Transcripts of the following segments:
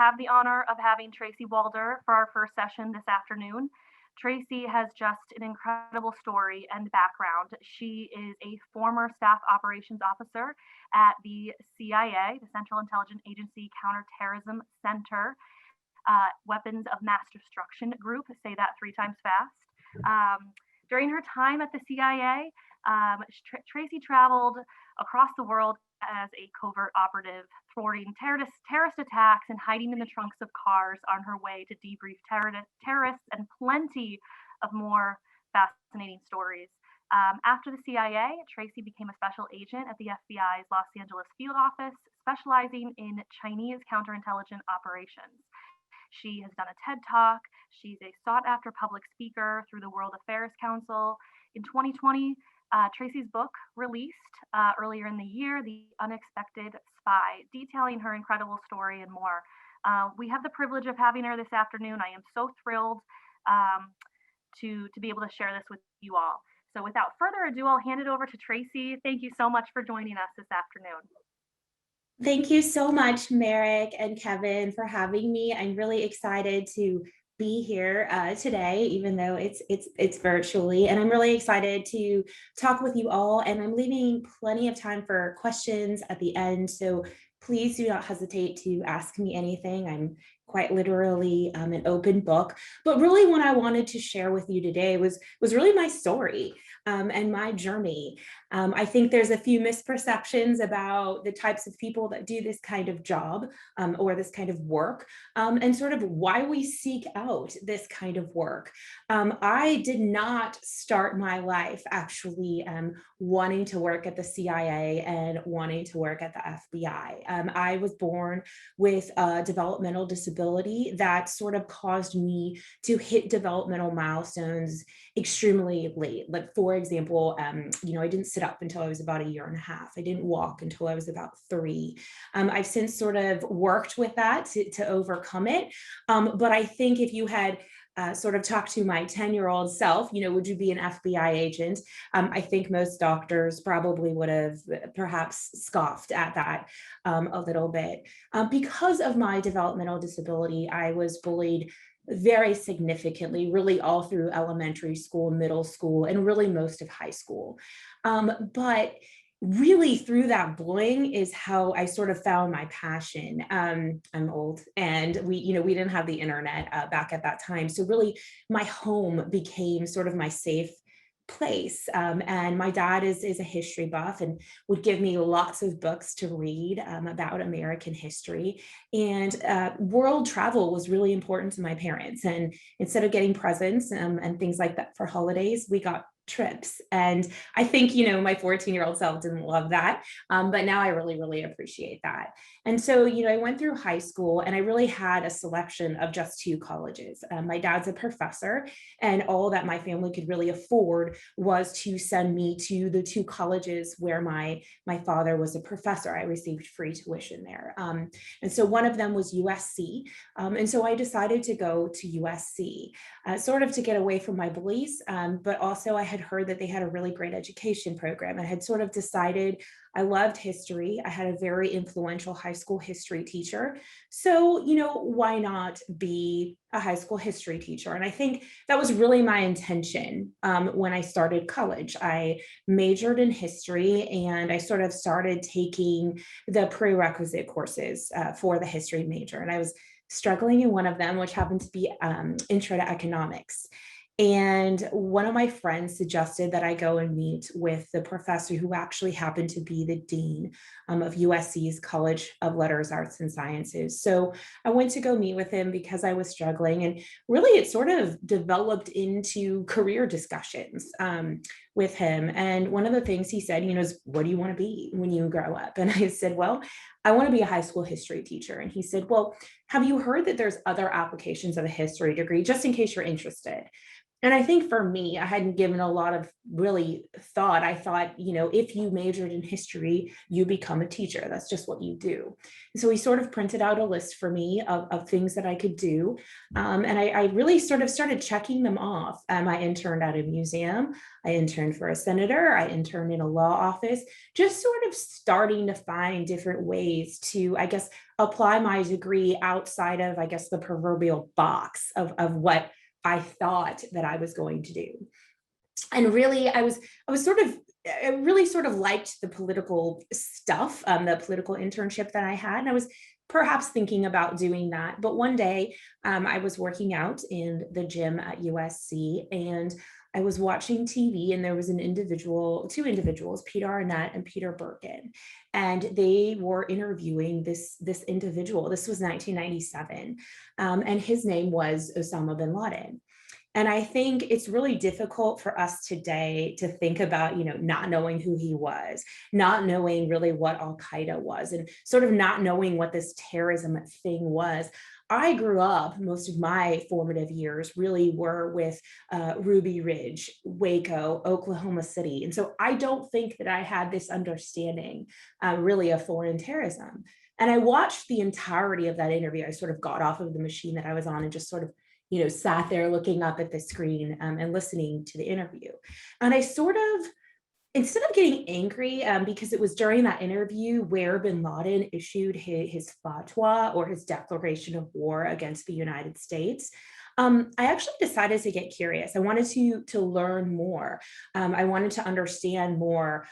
have the honor of having Tracy Walder for our first session this afternoon. Tracy has just an incredible story and background. She is a former staff operations officer at the CIA, the Central Intelligence Agency Counterterrorism Center, Weapons of Mass Destruction Group. Say that 3 times fast. During her time at the CIA, Tracy traveled across the world as a covert operative, thwarting terrorist attacks and hiding in the trunks of cars on her way to debrief terrorists, and plenty of more fascinating stories. After the CIA, Tracy became a special agent at the FBI's Los Angeles field office, specializing in Chinese counterintelligence operations. She has done a TED Talk. She's a sought after public speaker through the World Affairs Council. In 2020, Tracy's book released earlier in the year, The Unexpected Spy, detailing her incredible story and more. We have the privilege of having her this afternoon. I am so thrilled to be able to share this with you all. So without further ado, I'll hand it over to Tracy. Thank you so much for joining us this afternoon. Thank you so much, Merrick and Kevin, for having me. I'm really excited to be here today, even though it's virtually, and I'm really excited to talk with you all. And I'm leaving plenty of time for questions at the end, so please do not hesitate to ask me anything. I'm quite literally an open book. But really, what I wanted to share with you today was really my story and my journey. I think there's a few misperceptions about the types of people that do this kind of job or this kind of work, and sort of why we seek out this kind of work. I did not start my life actually wanting to work at the CIA and wanting to work at the FBI. I was born with a developmental disability that sort of caused me to hit developmental milestones extremely late. Like, for example, I didn't sit up until I was about 1.5 years. I didn't walk until I was about 3. I've since sort of worked with that to overcome it. But I think if you had sort of talked to my 10-year-old self, would you be an FBI agent? I think most doctors probably would have perhaps scoffed at that a little bit. Because of my developmental disability, I was bullied very significantly, really all through elementary school, middle school, and really most of high school. But really through that bullying is how I sort of found my passion. I'm old, and we didn't have the internet back at that time. So really my home became sort of my safe place. And my dad is a history buff and would give me lots of books to read about American history. And world travel was really important to my parents. And instead of getting presents and things like that for holidays, we got trips. And I think, my 14-year-old self didn't love that. But now I really, really appreciate that. And so, I went through high school and I really had a selection of just 2 colleges. My dad's a professor, and all that my family could really afford was to send me to the 2 colleges where my father was a professor. I received free tuition there. And so one of them was USC. And so I decided to go to USC, sort of to get away from my beliefs, but also I had heard that they had a really great education program. I had sort of decided I loved history. I had a very influential high school history teacher. So, why not be a high school history teacher? And I think that was really my intention when I started college. I majored in history and I sort of started taking the prerequisite courses for the history major. And I was struggling in one of them, which happened to be Intro to Economics. And one of my friends suggested that I go and meet with the professor who actually happened to be the dean of USC's College of Letters, Arts, and Sciences. So I went to go meet with him because I was struggling. And really, it sort of developed into career discussions with him. And one of the things he said, is, what do you want to be when you grow up? And I said, well, I want to be a high school history teacher. And he said, well, have you heard that there's other applications of a history degree, just in case you're interested? And I think for me, I hadn't given a lot of really thought. I thought, if you majored in history, you become a teacher. That's just what you do. And so he sort of printed out a list for me of things that I could do. And I really sort of started checking them off. I interned at a museum. I interned for a senator. I interned in a law office, just sort of starting to find different ways to, I guess, apply my degree outside of, I guess, the proverbial box of what I thought that I was going to do. And really, I was sort of, I really sort of liked the political stuff, the political internship that I had. And I was perhaps thinking about doing that. But one day I was working out in the gym at USC, and I was watching TV, and there was two individuals, Peter Arnett and Peter Birkin, and they were interviewing this individual. This was 1997, and his name was Osama bin Laden. And I think it's really difficult for us today to think about, not knowing who he was, not knowing really what Al Qaeda was, and sort of not knowing what this terrorism thing was. I grew up, most of my formative years really were with Ruby Ridge, Waco, Oklahoma City. And so I don't think that I had this understanding really of foreign terrorism. And I watched the entirety of that interview. I sort of got off of the machine that I was on and just sort of sat there looking up at the screen and listening to the interview. And I sort of, instead of getting angry, because it was during that interview where bin Laden issued his fatwa, or his declaration of war against the United States, I actually decided to get curious. I wanted to learn more. I wanted to understand more.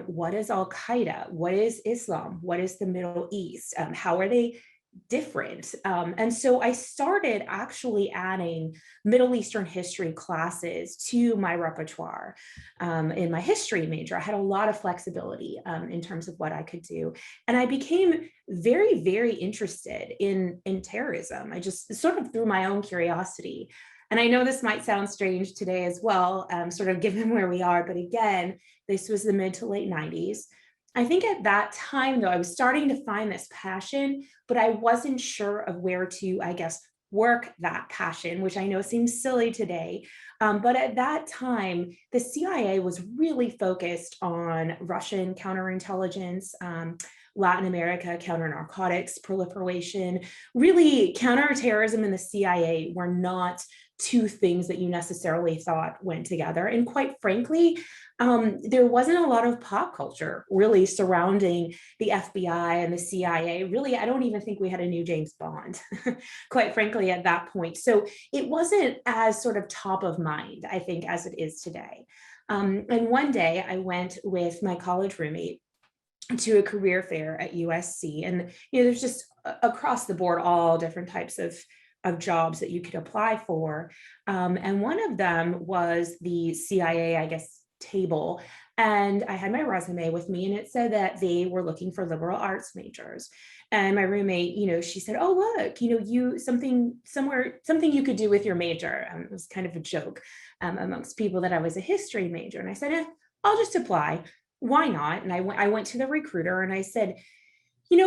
What is Al Qaeda? What is Islam? What is the Middle East? How are they different? And so I started actually adding Middle Eastern history classes to my repertoire. In my history major, I had a lot of flexibility in terms of what I could do. And I became very, very interested in terrorism. I just sort of through my own curiosity. And I know this might sound strange today as well, sort of given where we are, but again, this was the mid to late 90s. I think at that time, though, I was starting to find this passion, but I wasn't sure of where to, I guess, work that passion, which I know seems silly today. But at that time, the CIA was really focused on Russian counterintelligence, Latin America counter-narcotics proliferation. Really, counterterrorism and the CIA were not two things that you necessarily thought went together. And quite frankly, there wasn't a lot of pop culture really surrounding the FBI and the CIA. Really, I don't even think we had a new James Bond, quite frankly, at that point. So it wasn't as sort of top of mind, I think, as it is today. And one day I went with my college roommate to a career fair at USC. And there's just across the board all different types of jobs that you could apply for. And one of them was the CIA, I guess, table. And I had my resume with me, and it said that they were looking for liberal arts majors. And my roommate, she said, "Oh, look, you something you could do with your major." It was kind of a joke amongst people that I was a history major. And I said, "I'll just apply. Why not?" And I went to the recruiter and I said,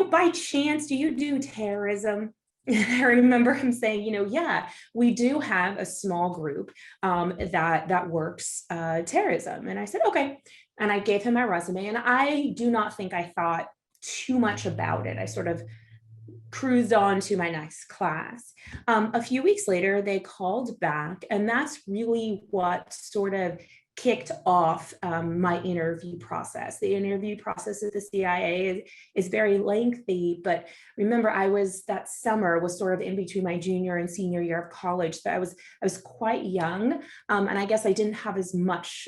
"By chance, do you do terrorism?" And I remember him saying, "Yeah, we do have a small group that works terrorism." And I said, "Okay." And I gave him my resume, and I do not think I thought too much about it. I sort of cruised on to my next class. A few weeks later, they called back, and that's really what sort of kicked off my interview process. The interview process at the CIA is very lengthy, but remember, that summer was sort of in between my junior and senior year of college. So I was quite young, and I guess I didn't have as much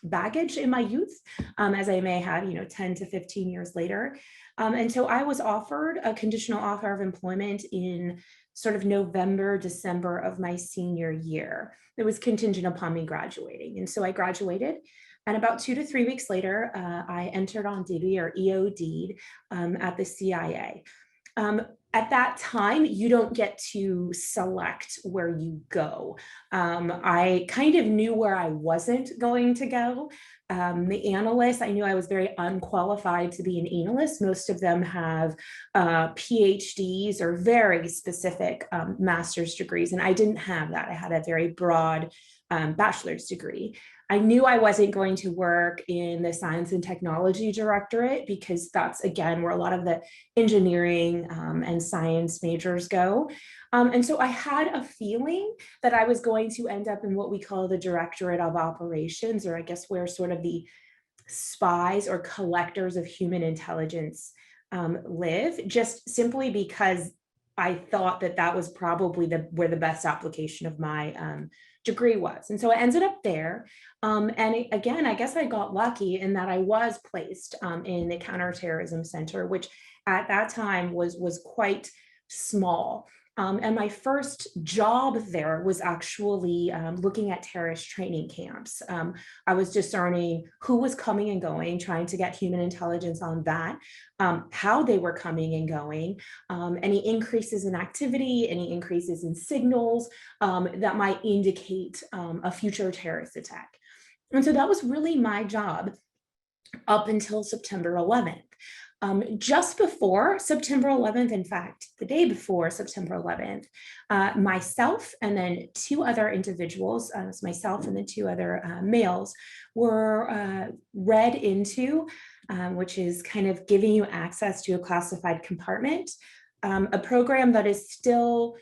baggage in my youth as I may have, 10 to 15 years later. And so I was offered a conditional offer of employment in sort of November, December of my senior year. It was contingent upon me graduating. And so I graduated. And about 2 to 3 weeks later, I entered on duty, or EOD'd, at the CIA. At that time, you don't get to select where you go. I kind of knew where I wasn't going to go. The analysts, I knew I was very unqualified to be an analyst. Most of them have PhDs or very specific master's degrees, and I didn't have that. I had a very broad bachelor's degree. I knew I wasn't going to work in the science and technology directorate because that's, again, where a lot of the engineering and science majors go. And so I had a feeling that I was going to end up in what we call the directorate of operations, or I guess where sort of the spies or collectors of human intelligence live, just simply because I thought that that was probably where the best application of my degree was. And so I ended up there. Again, I guess I got lucky in that I was placed in the counterterrorism center, which at that time was quite small. And my first job there was actually looking at terrorist training camps. I was discerning who was coming and going, trying to get human intelligence on that, how they were coming and going, any increases in activity, any increases in signals that might indicate a future terrorist attack. And so that was really my job up until September 11th. Just before September 11th, in fact, the day before September 11th, myself and then two other individuals, myself and the two other males, were read into, which is kind of giving you access to a classified compartment, a program that is still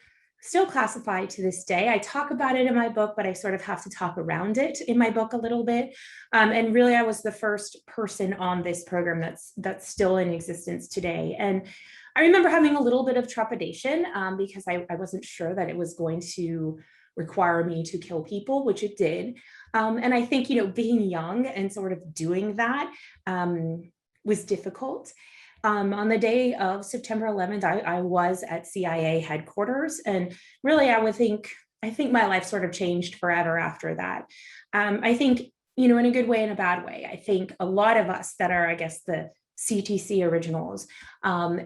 classified to this day. I talk about it in my book, but I sort of have to talk around it in my book a little bit. And really, I was the first person on this program that's still in existence today. And I remember having a little bit of trepidation because I wasn't sure that it was going to require me to kill people, which it did. And I think, being young and sort of doing that was difficult. On the day of September 11th, I was at CIA headquarters, and really, I think my life sort of changed forever after that. I think, in a good way and a bad way. I think a lot of us that are, I guess, the CTC originals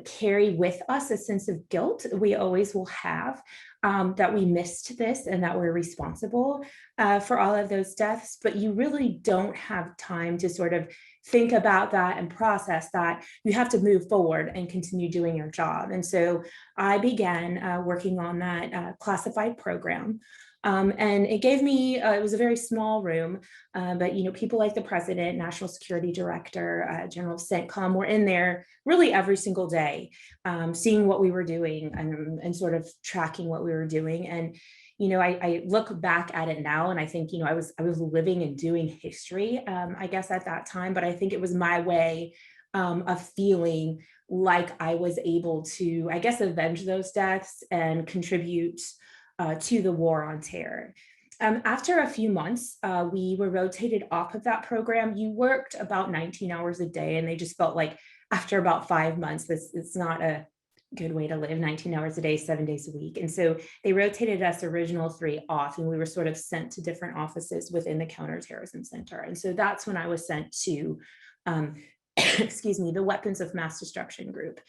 carry with us a sense of guilt. We always will have that we missed this and that we're responsible for all of those deaths, but you really don't have time to sort of think about that and process that. You have to move forward and continue doing your job. And so I began working on that classified program. And it gave me, it was a very small room, but people like the president, national security director, General CENTCOM were in there really every single day, seeing what we were doing and sort of tracking what we were doing. And I look back at it now and I think, I was living and doing history, I guess at that time, but I think it was my way of feeling like I was able to, I guess, avenge those deaths and contribute to the war on terror. After a few months, we were rotated off of that program. You worked about 19 hours a day, and they just felt like after about 5 months, it's not a good way to live, 19 hours a day, 7 days a week. And so they rotated us original 3 off, and we were sort of sent to different offices within the counterterrorism center. And so that's when I was sent to, excuse me, the weapons of mass destruction group.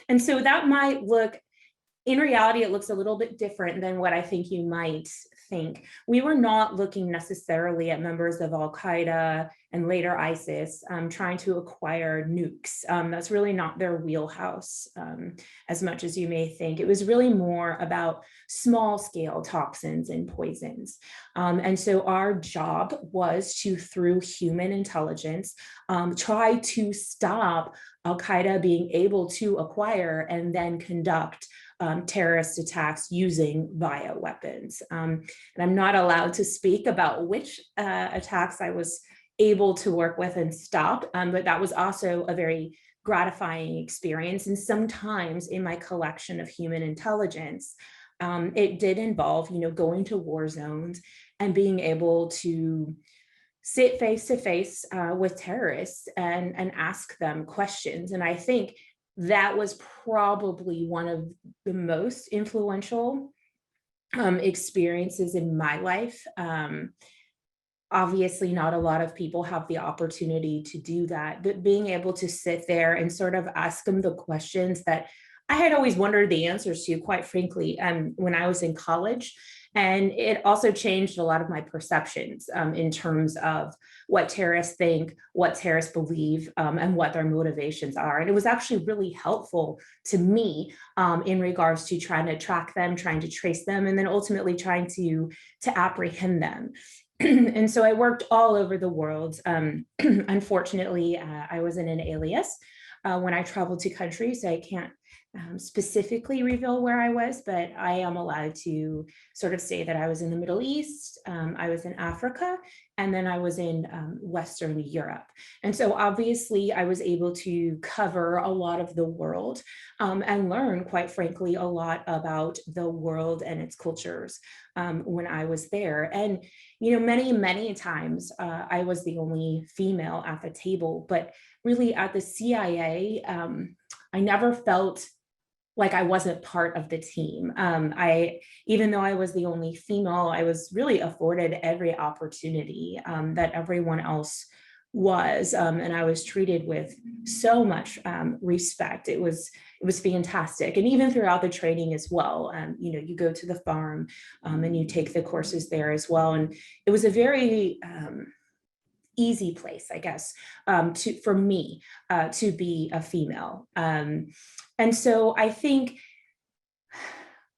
And so that might look, in reality, it looks a little bit different than what I think you might think. We were not looking necessarily at members of Al-Qaeda and later ISIS trying to acquire nukes. That's really not their wheelhouse as much as you may think. It was really more about small scale toxins and poisons. And so our job was to, through human intelligence, try to stop Al-Qaeda being able to acquire and then conduct terrorist attacks using bioweapons. And I'm not allowed to speak about which attacks I was able to work with and stop, but that was also a very gratifying experience. And sometimes in my collection of human intelligence, it did involve, going to war zones and being able to sit face to face with terrorists and ask them questions. And I think that was probably one of the most influential experiences in my life. Obviously, not a lot of people have the opportunity to do that, but being able to sit there and sort of ask them the questions that I had always wondered the answers to, quite frankly, when I was in college. And it also changed a lot of my perceptions in terms of what terrorists think, what terrorists believe, and what their motivations are. And it was actually really helpful to me in regards to trying to track them, trying to trace them, and then ultimately trying to apprehend them. And so I worked all over the world. Unfortunately, I was in an alias when I traveled to countries, so I can't specifically reveal where I was, but I am allowed to sort of say that I was in the Middle East, I was in Africa, and then I was in Western Europe. And so obviously I was able to cover a lot of the world and learn, quite frankly, a lot about the world and its cultures when I was there. And, many times I was the only female at the table, but really at the CIA, I never felt like I wasn't part of the team. Even though I was the only female, I was really afforded every opportunity that everyone else was, and I was treated with so much respect. It was fantastic, and even throughout the training as well. You go to the farm and you take the courses there as well, and it was a very easy place, I guess, for me to be a female. And so I think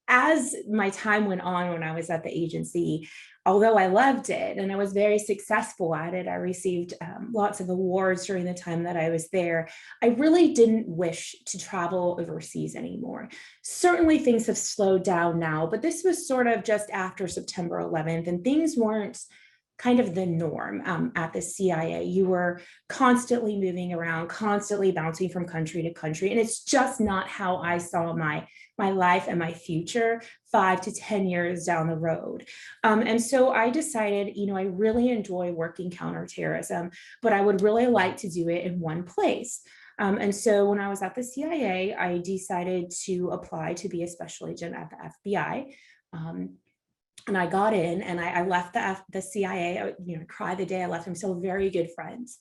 as my time went on when I was at the agency, although I loved it and I was very successful at it, I received lots of awards during the time that I was there, I really didn't wish to travel overseas anymore. Certainly things have slowed down now, but this was sort of just after September 11th, and things weren't kind of the norm at the CIA. You were constantly moving around, constantly bouncing from country to country. And it's just not how I saw my life and my future 5 to 10 years down the road. And so I decided, I really enjoy working counterterrorism, but I would really like to do it in one place. And so when I was at the CIA, I decided to apply to be a special agent at the FBI. And I got in and I left the CIA, I cried the day I left. I'm still very good friends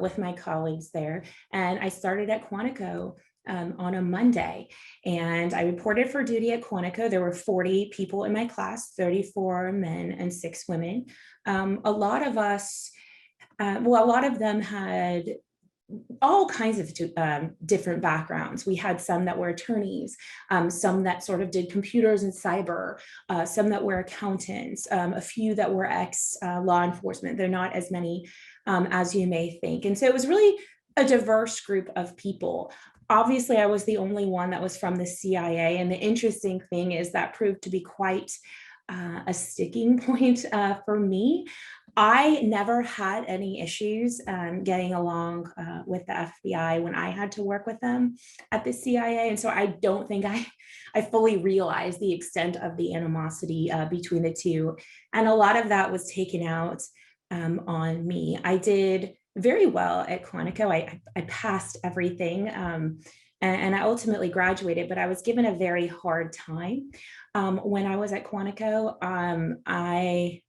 with my colleagues there. And I started at Quantico on a Monday, and I reported for duty at Quantico. There were 40 people in my class, 34 men and 6 women. A lot of us, a lot of them had all kinds of different backgrounds. We had some that were attorneys, some that sort of did computers and cyber, some that were accountants, a few that were ex-law enforcement. They're not as many as you may think. And so it was really a diverse group of people. Obviously, I was the only one that was from the CIA. And the interesting thing is that proved to be quite a sticking point for me. I never had any issues getting along with the FBI when I had to work with them at the CIA. And so I don't think I fully realized the extent of the animosity between the two. And a lot of that was taken out on me. I did very well at Quantico. I passed everything. And I ultimately graduated, but I was given a very hard time when I was at Quantico. I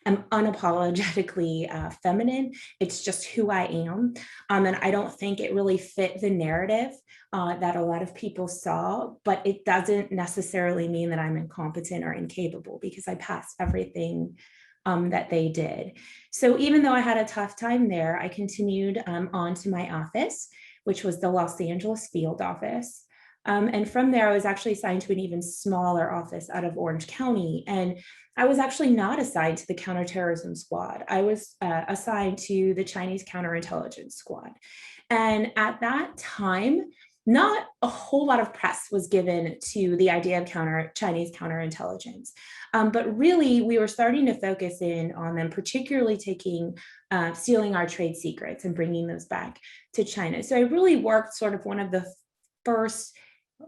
am unapologetically feminine. It's just who I am. And I don't think it really fit the narrative that a lot of people saw, but it doesn't necessarily mean that I'm incompetent or incapable, because I passed everything that they did. So even though I had a tough time there, I continued on to my office, which was the Los Angeles field office. And from there, I was actually assigned to an even smaller office out of Orange County. And I was actually not assigned to the counterterrorism squad. I was assigned to the Chinese counterintelligence squad. And at that time, not a whole lot of press was given to the idea of Chinese counterintelligence. But really, we were starting to focus in on them, particularly stealing our trade secrets and bringing those back to China. So I really worked sort of one of the first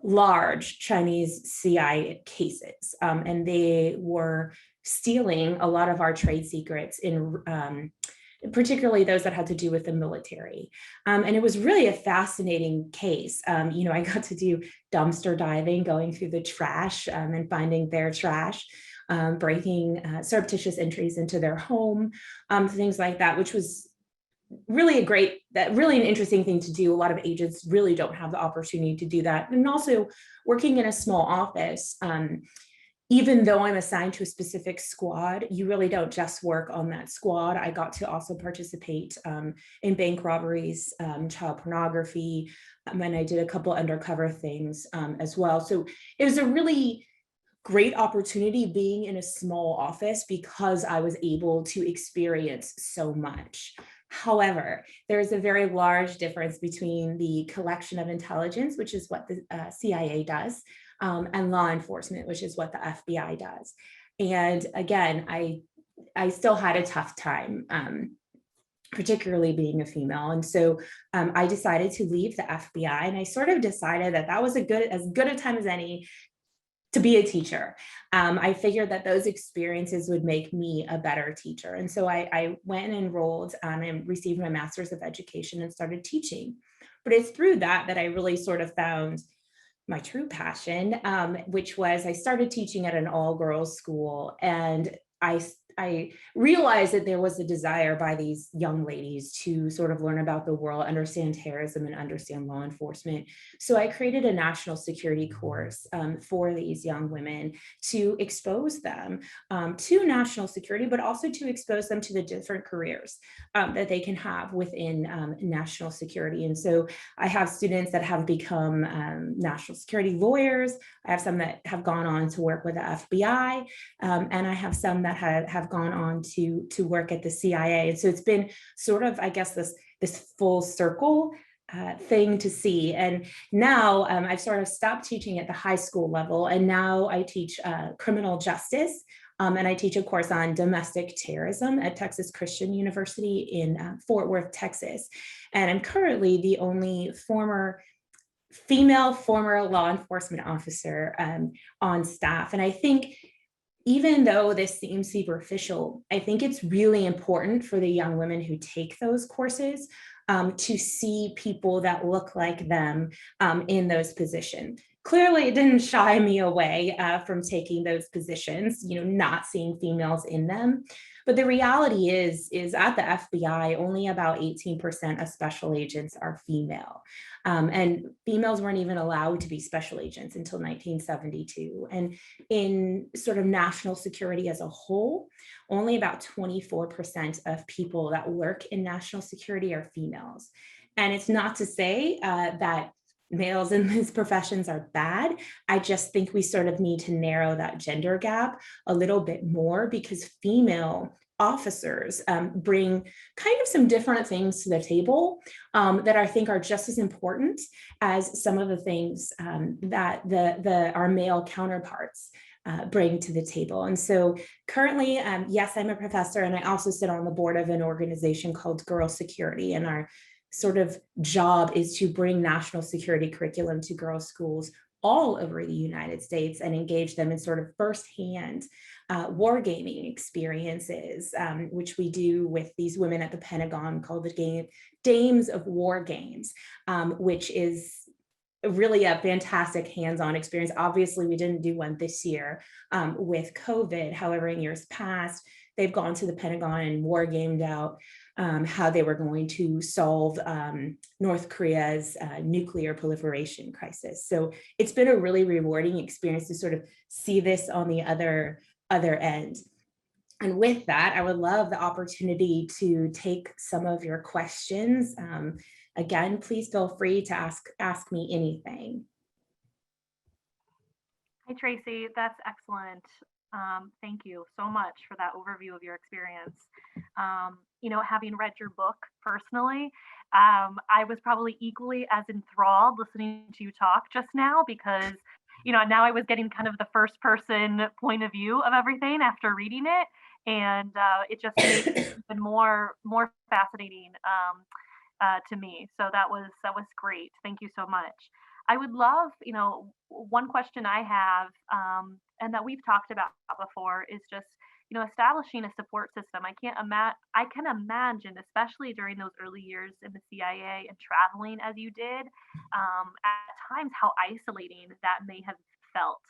large Chinese CI cases, and they were stealing a lot of our trade secrets particularly those that had to do with the military. And it was really a fascinating case. I got to do dumpster diving, going through the trash and finding their trash, breaking surreptitious entries into their home, things like that, which was really an interesting thing to do. A lot of agents really don't have the opportunity to do that. And also working in a small office, even though I'm assigned to a specific squad, you really don't just work on that squad. I got to also participate in bank robberies, child pornography, and I did a couple undercover things as well. So it was a really great opportunity being in a small office because I was able to experience so much. However, there's a very large difference between the collection of intelligence, which is what the CIA does, and law enforcement, which is what the FBI does. And again, I still had a tough time, particularly being a female. And so I decided to leave the FBI, and I sort of decided that that was as good a time as any to be a teacher. I figured that those experiences would make me a better teacher. And so I went and enrolled and received my master's of education and started teaching. But it's through that that I really sort of found my true passion, which was I started teaching at an all girls school. And I realized that there was a desire by these young ladies to sort of learn about the world, understand terrorism, and understand law enforcement. So I created a national security course for these young women to expose them to national security, but also to expose them to the different careers that they can have within national security. And so I have students that have become national security lawyers. I have some that have gone on to work with the FBI, and I have some that have gone on to work at the CIA. And so it's been sort of, I guess, this full circle thing to see. And now I've sort of stopped teaching at the high school level, and now I teach criminal justice. And I teach a course on domestic terrorism at Texas Christian University in Fort Worth, Texas. And I'm currently the only female former law enforcement officer on staff. And I think even though this seems superficial, I think it's really important for the young women who take those courses to see people that look like them in those positions. Clearly, it didn't shy me away from taking those positions, not seeing females in them. But the reality is at the FBI, only about 18% of special agents are female. And females weren't even allowed to be special agents until 1972. And in sort of national security as a whole, only about 24% of people that work in national security are females. And it's not to say that males in these professions are bad. I just think we sort of need to narrow that gender gap a little bit more, because female officers bring kind of some different things to the table that I think are just as important as some of the things that our male counterparts bring to the table. And so currently, yes, I'm a professor, and I also sit on the board of an organization called Girl Security, and our sort of job is to bring national security curriculum to girls' schools all over the United States and engage them in sort of firsthand wargaming experiences, which we do with these women at the Pentagon called the Dames of War Games, which is really a fantastic hands-on experience. Obviously, we didn't do one this year with COVID. However, in years past, they've gone to the Pentagon and war gamed out how they were going to solve North Korea's nuclear proliferation crisis. So it's been a really rewarding experience to sort of see this on the other end. And with that, I would love the opportunity to take some of your questions. Again, please feel free to ask me anything. Hi, Tracy. That's excellent. Thank you so much for that overview of your experience. Having read your book personally, I was probably equally as enthralled listening to you talk just now, because, now I was getting kind of the first person point of view of everything after reading it. And it just made it even more fascinating to me. So that was great. Thank you so much. I would love, one question I have, and that we've talked about before, is just, establishing a support system. I can imagine, especially during those early years in the CIA and traveling as you did, at times how isolating that may have felt,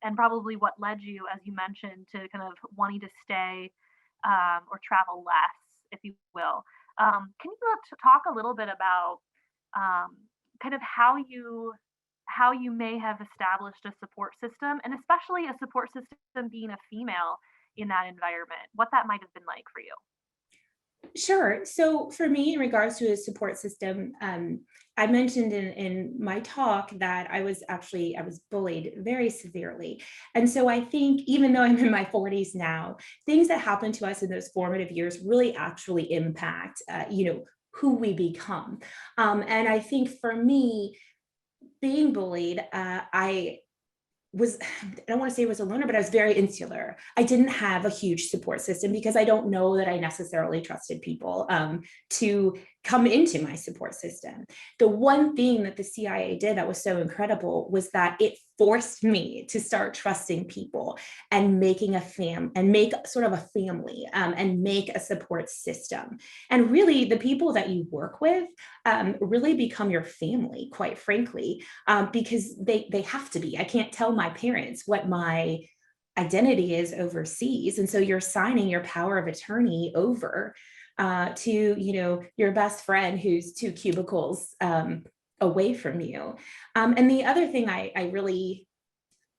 and probably what led you, as you mentioned, to kind of wanting to stay or travel less, if you will. Can you talk a little bit about kind of how you may have established a support system, and especially a support system being a female in that environment, what that might have been like for you? Sure. So for me, in regards to a support system, I mentioned in my talk that I was bullied very severely. And so I think even though I'm in my 40s now, things that happen to us in those formative years really actually impact, who we become. And I think for me, being bullied, I don't want to say I was a loner, but I was very insular. I didn't have a huge support system because I don't know that I necessarily trusted people to come into my support system. The one thing that the CIA did that was so incredible was that it forced me to start trusting people and making and make sort of a family, and make a support system. And really, the people that you work with really become your family, quite frankly, because they have to be. I can't tell my parents what my identity is overseas, and so you're signing your power of attorney over to your best friend who's two cubicles away from you. And the other thing I really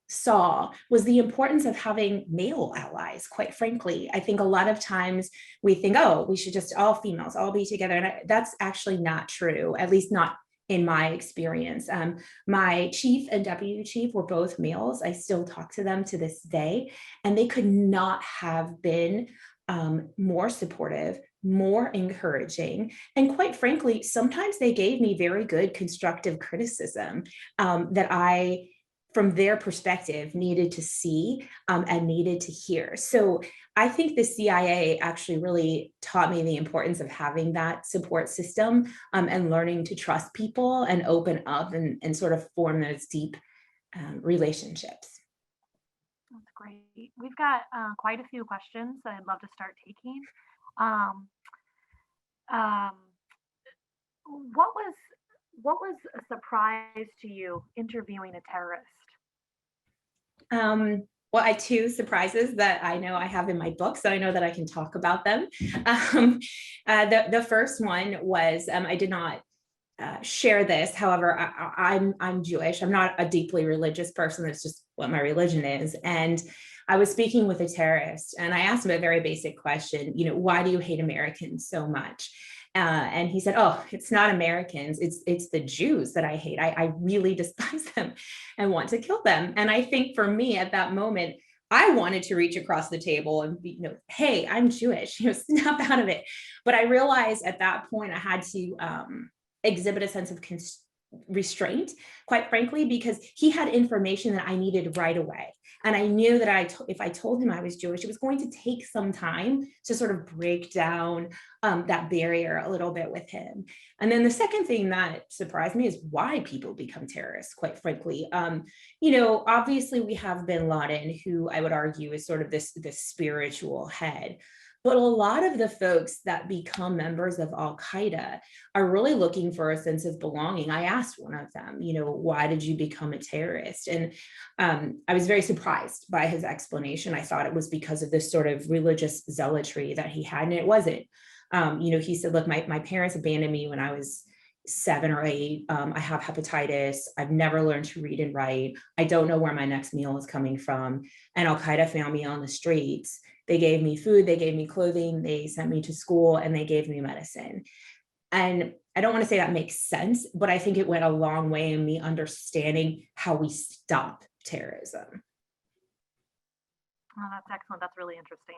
saw was the importance of having male allies. Quite frankly, I think a lot of times we think, oh, we should just all females all be together, and that's actually not true, at least not in my experience. My chief and deputy chief were both males. I still talk to them to this day, and they could not have been more supportive, more encouraging, and quite frankly, sometimes they gave me very good constructive criticism that I, from their perspective, needed to see and needed to hear. So I think the CIA actually really taught me the importance of having that support system, and learning to trust people and open up and sort of form those deep relationships. That's great. We've got quite a few questions that I'd love to start taking. Um, um, what was what was a surprise to you interviewing a terrorist? Well, I two surprises that I know I have in my book, so I know that I can talk about them. Um, the first one was, I did not share this. However, I'm Jewish. I'm not a deeply religious person. That's just what my religion is. And I was speaking with a terrorist, and I asked him a very basic question. Why do you hate Americans so much? And he said, "Oh, it's not Americans. It's the Jews that I hate. I really despise them and want to kill them." And I think for me at that moment, I wanted to reach across the table and be, hey, I'm Jewish, snap out of it. But I realized at that point I had to exhibit a sense of restraint, quite frankly, because he had information that I needed right away. And I knew that if I told him I was Jewish, it was going to take some time to sort of break down that barrier a little bit with him. And then the second thing that surprised me is why people become terrorists, quite frankly. Obviously we have bin Laden, who I would argue is sort of this spiritual head. But a lot of the folks that become members of Al Qaeda are really looking for a sense of belonging. I asked one of them, why did you become a terrorist? And I was very surprised by his explanation. I thought it was because of this sort of religious zealotry that he had, and it wasn't. He said, look, my parents abandoned me when I was 7 or 8. I have hepatitis. I've never learned to read and write. I don't know where my next meal is coming from. And Al Qaeda found me on the streets. They gave me food, they gave me clothing, they sent me to school, and they gave me medicine. And I don't want to say that makes sense, but I think it went a long way in me understanding how we stop terrorism. Oh, that's excellent. That's really interesting.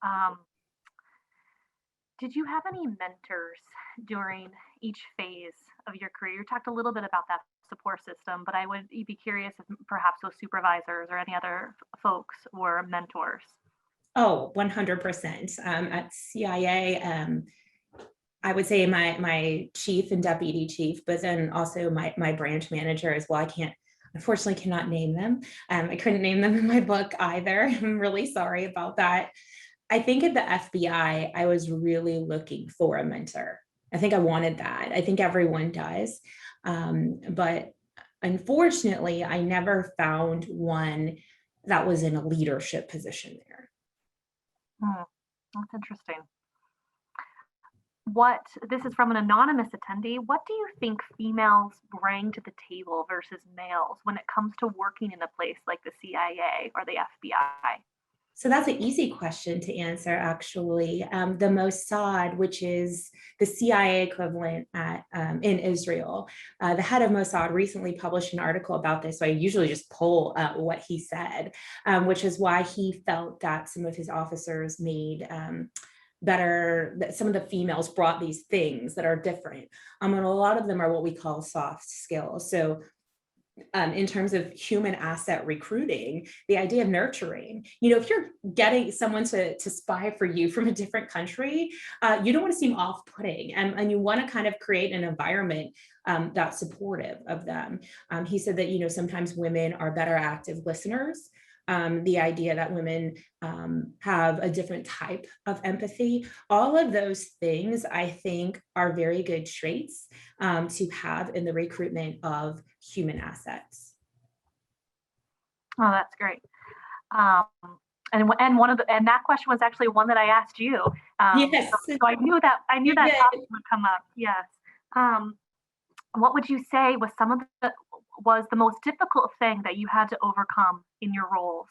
Um, did you have any mentors during each phase of your career? You talked a little bit about that support system, but I would be curious if perhaps those supervisors or any other folks were mentors. Oh, 100%. At CIA, I would say my chief and deputy chief, but then also my branch manager as well. I can't, unfortunately, cannot name them. I couldn't name them in my book either. I'm really sorry about that. I think at the FBI, I was really looking for a mentor. I think I wanted that. I think everyone does. But unfortunately, I never found one that was in a leadership position there. Hmm, that's interesting. What this is from an anonymous attendee. What do you think females bring to the table versus males when it comes to working in a place like the CIA or the FBI? So that's an easy question to answer, actually. The Mossad, which is the CIA equivalent in Israel, the head of Mossad recently published an article about this. So I usually just pull what he said, which is why he felt that some of his officers made better, that some of the females brought these things that are different. And a lot of them are what we call soft skills. So in terms of human asset recruiting, the idea of nurturing, if you're getting someone to spy for you from a different country, you don't want to seem off-putting, and you want to kind of create an environment that's supportive of them. He said that, sometimes women are better active listeners. The idea that women have a different type of empathy, all of those things I think are very good traits to have in the recruitment of human assets. Oh, that's great. And that question was actually one that I asked you. Yes. So I knew that topic would come up. Yes. What would you say was was the most difficult thing that you had to overcome in your roles?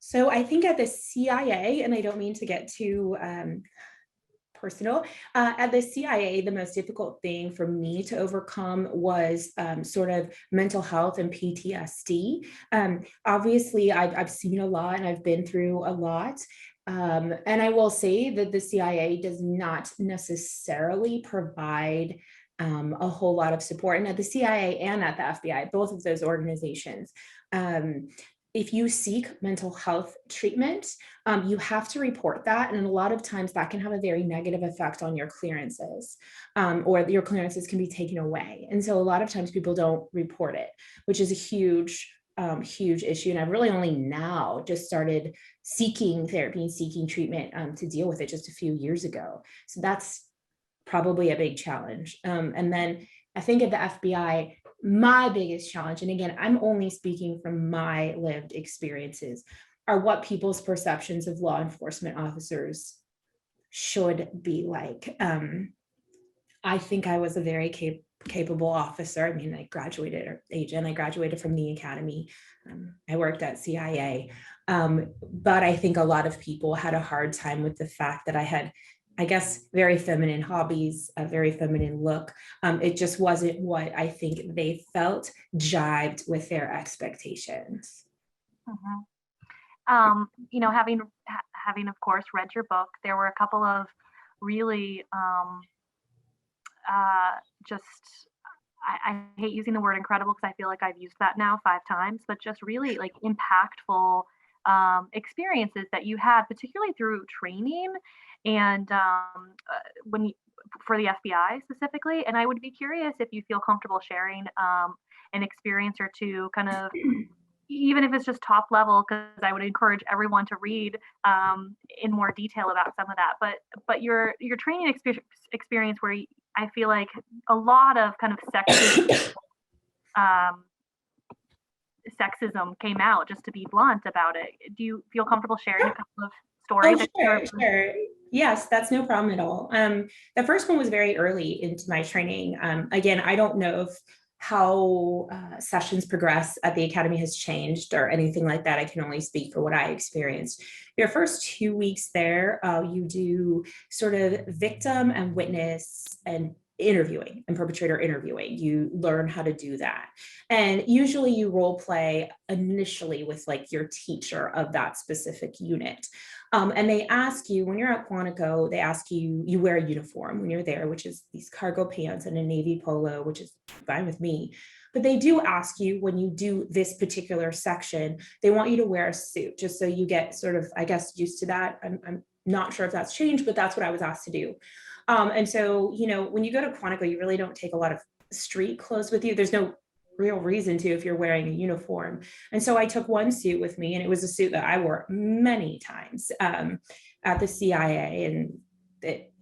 So I think at the CIA, and I don't mean to get too personal, at the CIA, the most difficult thing for me to overcome was sort of mental health and PTSD. Obviously, I've seen a lot and I've been through a lot. And I will say that the CIA does not necessarily provide a whole lot of support. And at the CIA and at the FBI, both of those organizations, if you seek mental health treatment, you have to report that. And a lot of times that can have a very negative effect on your clearances, or your clearances can be taken away. And so a lot of times people don't report it, which is a huge issue. And I've really only now just started seeking therapy and seeking treatment to deal with it just a few years ago. So that's probably a big challenge. And then I think at the FBI, my biggest challenge, and again, I'm only speaking from my lived experiences, are what people's perceptions of law enforcement officers should be like. I think I was a very capable officer. I mean, I graduated from the academy. I worked at CIA. But I think a lot of people had a hard time with the fact that I had, I guess, very feminine hobbies, a very feminine look. It just wasn't what I think they felt jived with their expectations. Mm-hmm. Having of course read your book, there were a couple of really just, I hate using the word incredible because I feel like I've used that now 5 times, but just really like impactful experiences that you had, particularly through training and when you, for the FBI specifically. And I would be curious if you feel comfortable sharing an experience or two, kind of, even if it's just top level, because I would encourage everyone to read in more detail about some of that. But your training experience where I feel like a lot of kind of sexism came out, just to be blunt about it. Do you feel comfortable sharing a couple of stories? Oh, sure. Yes, that's no problem at all. The first one was very early into my training. Again, I don't know if how sessions progress at the academy has changed or anything like that. I can only speak for what I experienced. Your first 2 weeks there, you do sort of victim and witness and interviewing and perpetrator interviewing. You learn how to do that. And usually you role play initially with like your teacher of that specific unit. And they ask you, when you're at Quantico, they ask you, you wear a uniform when you're there, which is these cargo pants and a navy polo, which is fine with me. But they do ask you, when you do this particular section, they want you to wear a suit, just so you get sort of, I guess, used to that. I'm not sure if that's changed, but that's what I was asked to do. And so, when you go to Quantico, you really don't take a lot of street clothes with you. There's no real reason to if you're wearing a uniform. And so I took one suit with me, and it was a suit that I wore many times at the CIA, and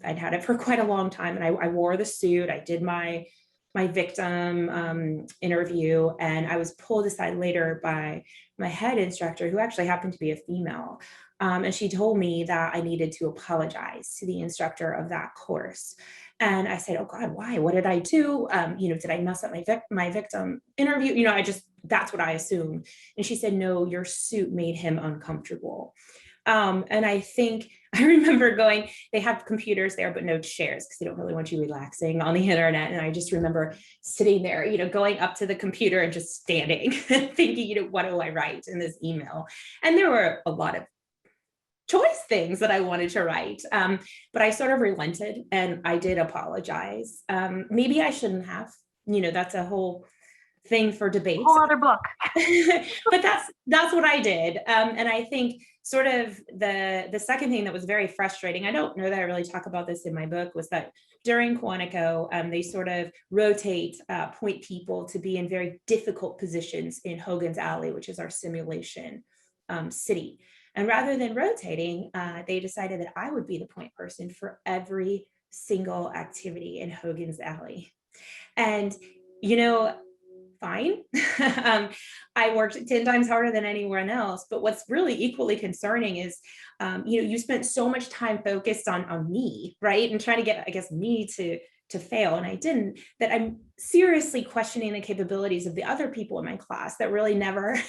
I'd had it for quite a long time. And I wore the suit. I did my my victim interview, and I was pulled aside later by my head instructor, who actually happened to be a female. And she told me that I needed to apologize to the instructor of that course. And I said, oh God, why? What did I do? Did I mess up my victim interview? That's what I assumed. And she said, no, your suit made him uncomfortable. And I think I remember they have computers there, but no chairs because they don't really want you relaxing on the internet. And I just remember sitting there, going up to the computer and just standing and thinking, what do I write in this email? And there were a lot of choice things that I wanted to write. But I sort of relented and I did apologize. Maybe I shouldn't have, that's a whole thing for debate. Whole other book. But that's what I did. And I think sort of the second thing that was very frustrating, I don't know that I really talk about this in my book, was that during Quantico, they sort of rotate point people to be in very difficult positions in Hogan's Alley, which is our simulation city. And rather than rotating, they decided that I would be the point person for every single activity in Hogan's Alley. And, fine. I worked 10 times harder than anyone else. But what's really equally concerning is, you spent so much time focused on me, right? And trying to get, I guess, me to fail. And I didn't, that I'm seriously questioning the capabilities of the other people in my class that really never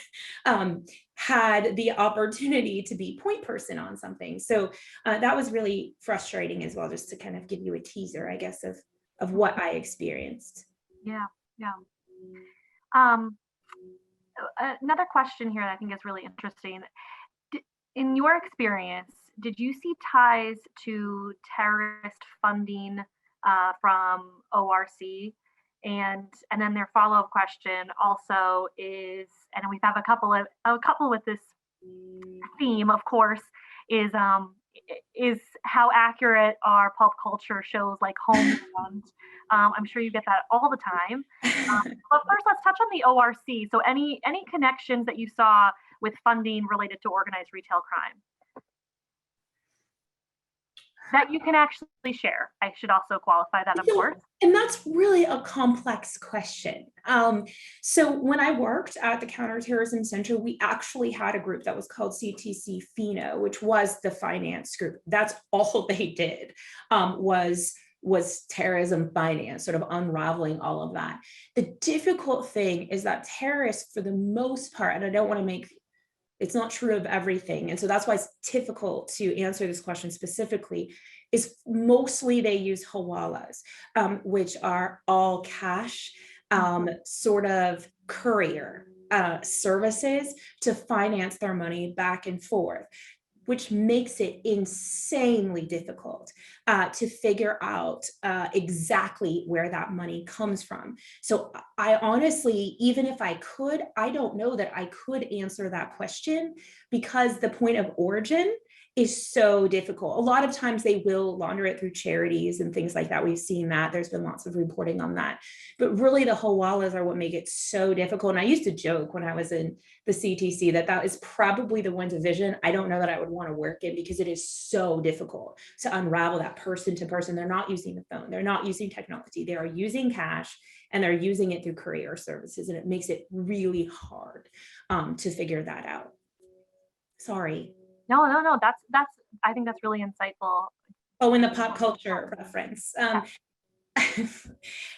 had the opportunity to be point person on something. So that was really frustrating as well, just to kind of give you a teaser, I guess, of what I experienced. Yeah. Another question here that I think is really interesting. In your experience, did you see ties to terrorist funding from ORC? And then their follow-up question also is, and we have a couple with this theme, of course, is how accurate are pulp culture shows like Homeland? I'm sure you get that all the time. But first, let's touch on the ORC. So any connections that you saw with funding related to organized retail crime that you can actually share? I should also qualify that, of course. And that's really a complex question. So when I worked at the Counterterrorism Center, we actually had a group that was called CTC FINO, which was the finance group. That's all they did, was terrorism finance, sort of unraveling all of that. The difficult thing is that terrorists, for the most part, and I don't want to make, it's not true of everything. And so that's why it's difficult to answer this question specifically, is mostly they use hawalas, which are all cash, sort of courier services to finance their money back and forth, which makes it insanely difficult to figure out exactly where that money comes from. So I honestly, even if I could, I don't know that I could answer that question, because the point of origin is so difficult. A lot of times they will launder it through charities and things like that. We've seen that. There's been lots of reporting on that. But really the hawalas are what make it so difficult. And I used to joke when I was in the CTC that is probably the one division I don't know that I would want to work in, because it is so difficult to unravel that person to person. They're not using the phone. They're not using technology. They are using cash, and they're using it through courier services. And it makes it really hard to figure that out. Sorry. No. That's. I think that's really insightful. Oh, in the pop culture reference.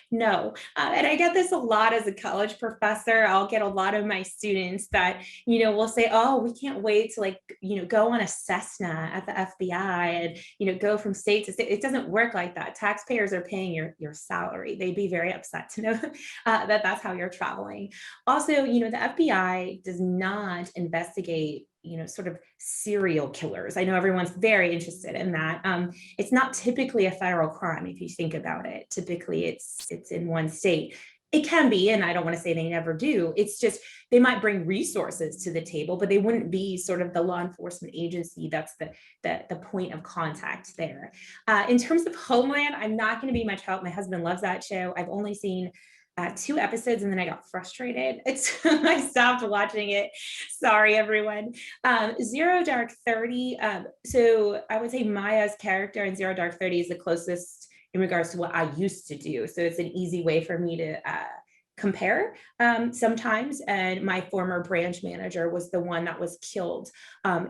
No. And I get this a lot as a college professor. I'll get a lot of my students that, will say, oh, we can't wait to go on a Cessna at the FBI and, go from state to state. It doesn't work like that. Taxpayers are paying your salary. They'd be very upset to know that that's how you're traveling. Also, the FBI does not investigate sort of serial killers. I know everyone's very interested in that. It's not typically a federal crime if you think about it. Typically, it's in one state. It can be, and I don't want to say they never do. It's just they might bring resources to the table, but they wouldn't be sort of the law enforcement agency that's the point of contact there. In terms of Homeland, I'm not going to be much help. My husband loves that show. I've only seen 2 episodes, and then I got frustrated. I stopped watching it. Sorry, everyone. Zero Dark 30. So I would say Maya's character in Zero Dark 30 is the closest in regards to what I used to do. So it's an easy way for me to compare sometimes. And my former branch manager was the one that was killed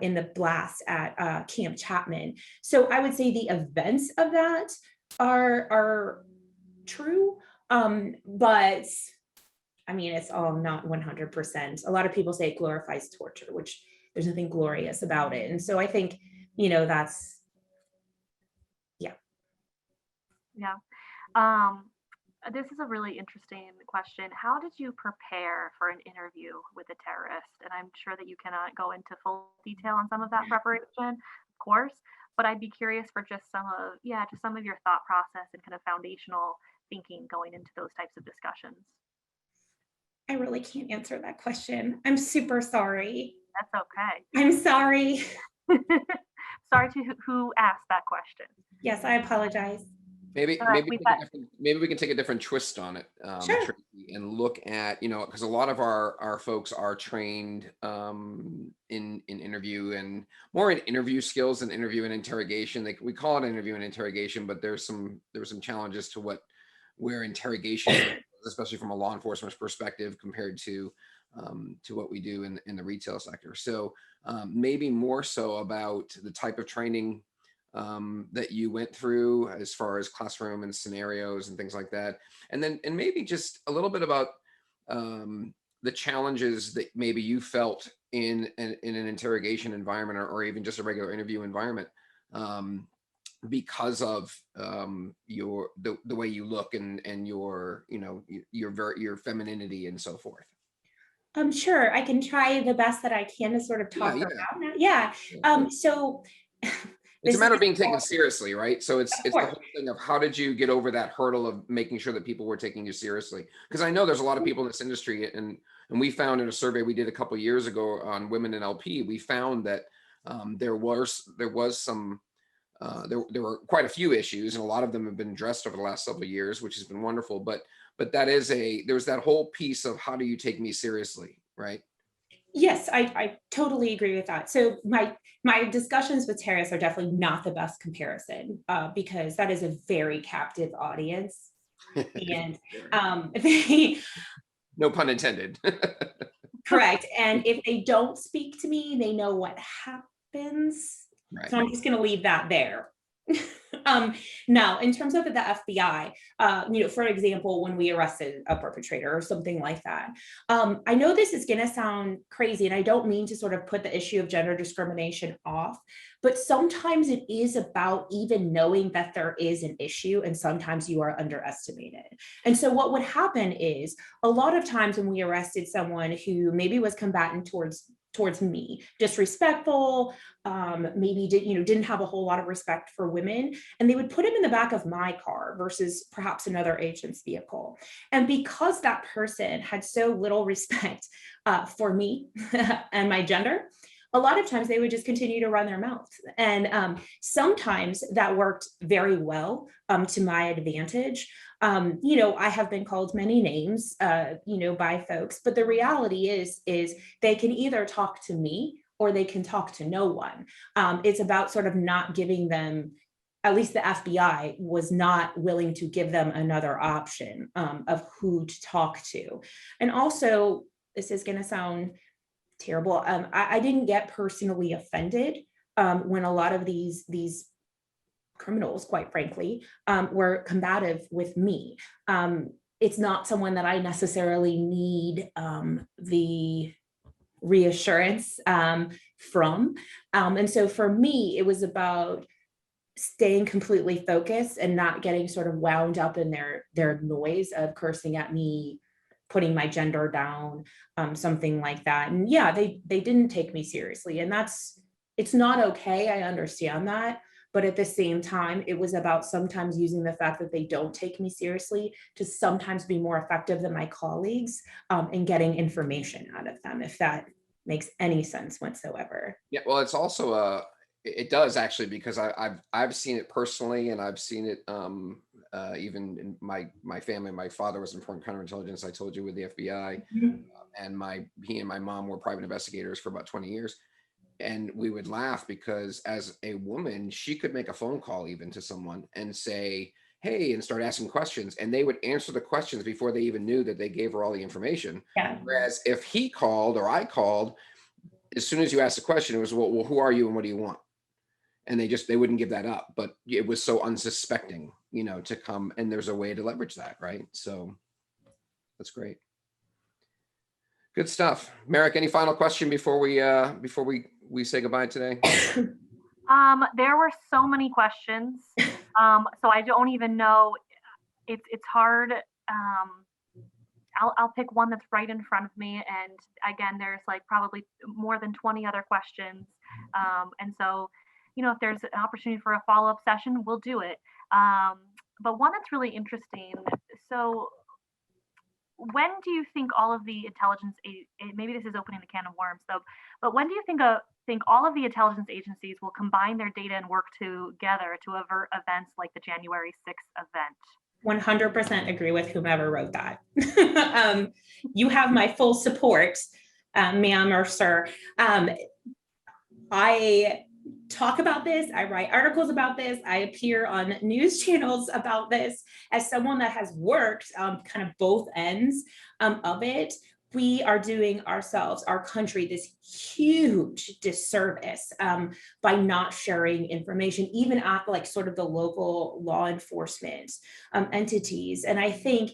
in the blast at Camp Chapman. So I would say the events of that are true, but I mean, it's all not 100%. A lot of people say it glorifies torture, which there's nothing glorious about it. And so I think, that's, yeah. Yeah. Um, this is a really interesting question. How did you prepare for an interview with a terrorist? And I'm sure that you cannot go into full detail on some of that preparation, of course, but I'd be curious for just some of your thought process and kind of foundational thinking going into those types of discussions. I really can't answer that question. I'm super sorry. That's okay. I'm sorry. Sorry to who asked that question. Yes, I apologize. Maybe All right, maybe we've take got a different, maybe we can take a different twist on it, Sure. Tracy, and look at, because a lot of our folks are trained in interview, and more in interview skills than interview and interrogation. We call it interview and interrogation, but there were some challenges to where interrogation is, especially from a law enforcement perspective, compared to what we do in the retail sector. So maybe more so about the type of training that you went through as far as classroom and scenarios and things like that, and maybe just a little bit about the challenges that maybe you felt in an interrogation environment, or even just a regular interview environment, because of the way you look, and your femininity and so forth. Sure, I can try the best that I can to sort of Yeah, talk yeah. around that. Yeah. So It's a this matter is of being taken seriously, right? So of it's the course. whole thing of how did you get over that hurdle of making sure that people were taking you seriously? Because I know there's a lot of people in this industry, and we found in a survey we did a couple of years ago on women in LP, we found that there was some there were quite a few issues, and a lot of them have been addressed over the last several years, which has been wonderful. But there's that whole piece of how do you take me seriously, right? Yes, I totally agree with that. So my discussions with terrorists are definitely not the best comparison because that is a very captive audience, and they No pun intended. correct. And if they don't speak to me, they know what happens. Right. So I'm just going to leave that there. Now, in terms of the FBI, for example, when we arrested a perpetrator or something like that, I know this is going to sound crazy, and I don't mean to sort of put the issue of gender discrimination off, but sometimes it is about even knowing that there is an issue, and sometimes you are underestimated. And so what would happen is a lot of times when we arrested someone who maybe was combatant towards me, disrespectful, maybe didn't have a whole lot of respect for women, and they would put him in the back of my car versus perhaps another agent's vehicle. And because that person had so little respect for me and my gender, a lot of times they would just continue to run their mouths. And sometimes that worked very well to my advantage. I have been called many names, by folks, but the reality is they can either talk to me or they can talk to no one. It's about sort of not giving them, at least the FBI was not willing to give them another option of who to talk to. And also, this is going to sound terrible. I didn't get personally offended when a lot of these criminals, quite frankly, were combative with me. It's not someone that I necessarily need the reassurance from. And so for me, it was about staying completely focused and not getting sort of wound up in their noise of cursing at me, putting my gender down, something like that. And yeah, they didn't take me seriously. And it's not okay. I understand that. But at the same time, it was about sometimes using the fact that they don't take me seriously to sometimes be more effective than my colleagues in getting information out of them, if that makes any sense whatsoever. Yeah, well, it's also it does actually, because I've seen it personally, and I've seen it even in my family. My father was in foreign counterintelligence, I told you, with the FBI, and he and my mom were private investigators for about 20 years. And we would laugh because as a woman, she could make a phone call even to someone and say, hey, and start asking questions. And they would answer the questions before they even knew that they gave her all the information. Yeah. Whereas if he called or I called, as soon as you asked the question, it was, well, who are you and what do you want? And they wouldn't give that up. But it was so unsuspecting, to come, and there's a way to leverage that, right? So that's great. Good stuff. Merrick, any final question before we say goodbye today? There were so many questions. So I don't even know. It's hard. I'll pick one that's right in front of me. And again, there's like probably more than 20 other questions. And so, if there's an opportunity for a follow-up session, we'll do it. But one that's really interesting. So when do you think all of the intelligence, maybe this is opening the can of worms though, but when do you think all of the intelligence agencies will combine their data and work together to avert events like the January 6th event? 100% agree with whomever wrote that. You have my full support, ma'am or sir. I talk about this, I write articles about this, I appear on news channels about this. As someone that has worked kind of both ends of it, we are doing ourselves, our country, this huge disservice by not sharing information, even at like sort of the local law enforcement entities. And I think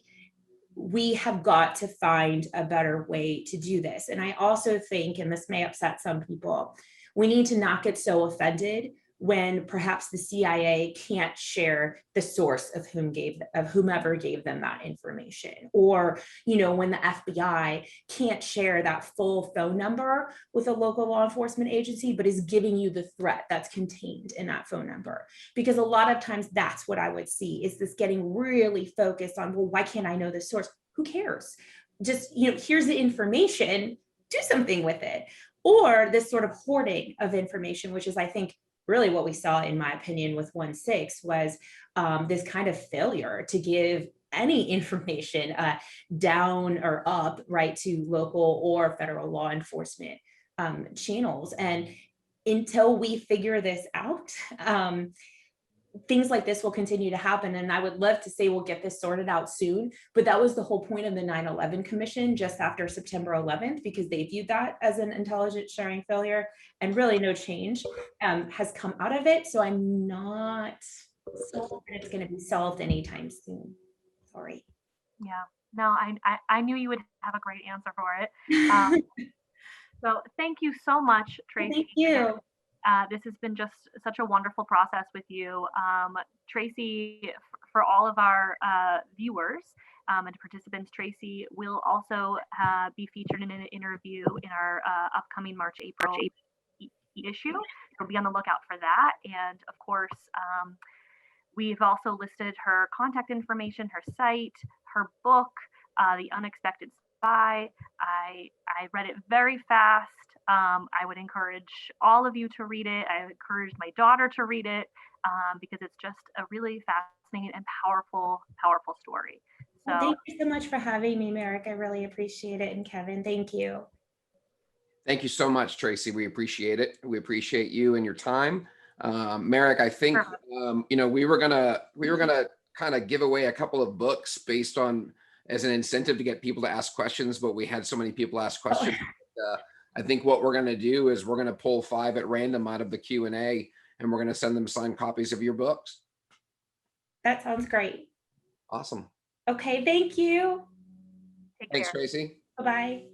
we have got to find a better way to do this. And I also think, and this may upset some people, we need to not get so offended when perhaps the CIA can't share the source of whomever gave them that information, or when the FBI can't share that full phone number with a local law enforcement agency, but is giving you the threat that's contained in that phone number. Because a lot of times that's what I would see, is this getting really focused on, well, why can't I know the source? Who cares? Just here's the information, do something with it. Or this sort of hoarding of information, which is, I think, really what we saw, in my opinion, with 1-6 was this kind of failure to give any information down or up, right, to local or federal law enforcement channels. And until we figure this out, things like this will continue to happen. And I would love to say we'll get this sorted out soon, but that was the whole point of the 9/11 Commission just after September 11th, because they viewed that as an intelligence sharing failure, and really no change has come out of it. So I'm not so that it's going to be solved anytime soon. Sorry. Yeah, no, I knew you would have a great answer for it. So thank you so much, Tracy. Thank you. This has been just such a wonderful process with you. Tracy, for all of our viewers and participants, Tracy will also be featured in an interview in our upcoming March-April issue. So be on the lookout for that. And of course, we've also listed her contact information, her site, her book, The Unexpected Spy. I read it very fast. I would encourage all of you to read it. I encouraged my daughter to read it because it's just a really fascinating and powerful story. So well, thank you so much for having me, Merrick. I really appreciate it. And Kevin, thank you. Thank you so much, Tracy. We appreciate it. We appreciate you and your time. Merrick, I think we were gonna kind of give away a couple of books based on as an incentive to get people to ask questions, but we had so many people ask questions. I think what we're going to do is we're going to pull 5 at random out of the Q&A, and we're going to send them signed copies of your books. That sounds great. Awesome. Okay, thank you. Thanks, Tracy. Bye-bye.